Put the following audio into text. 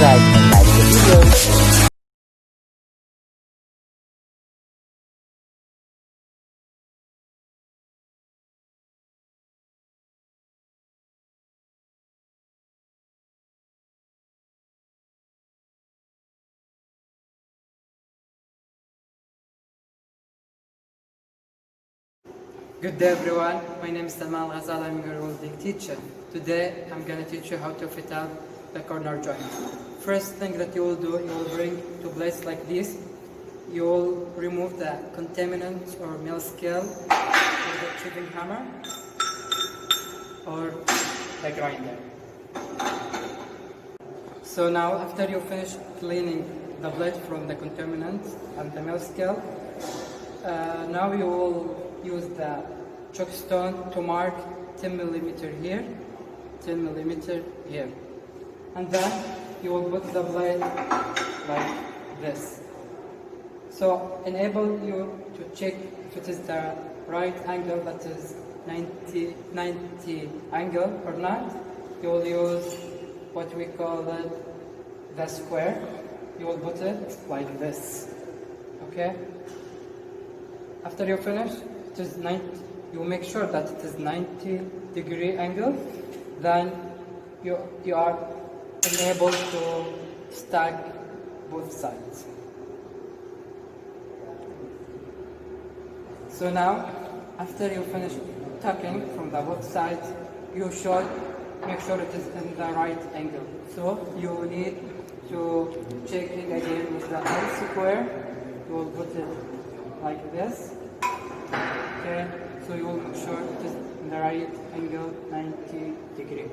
subscribe and like the video. Good day everyone, my name is Salman Ghazal, I'm your welding teacher. Today I'm going to teach you how to fit out the corner joint. First thing that you will do, you will bring two blades like this. You will remove the contaminant or mill scale with the chipping hammer or the grinder. So now after you finish cleaning the blade from the contaminant and the mill scale, now you will use the chalk stone to mark 10 millimeter here, 10 millimeter here, and then you will put the blade like this. So enable you to check if it is the right angle, that is 90 angle or not. You will use what we call the square. You will put it like this, okay? After you finish, it is 90, you make sure that it is 90-degree angle, then you are enabled to stack both sides. So now, after you finish tacking from the both sides, you should make sure it is in the right angle. So you need to check it again with the L square. You will put it like this. Okay, so you will make sure it is in the right angle, 90 degree.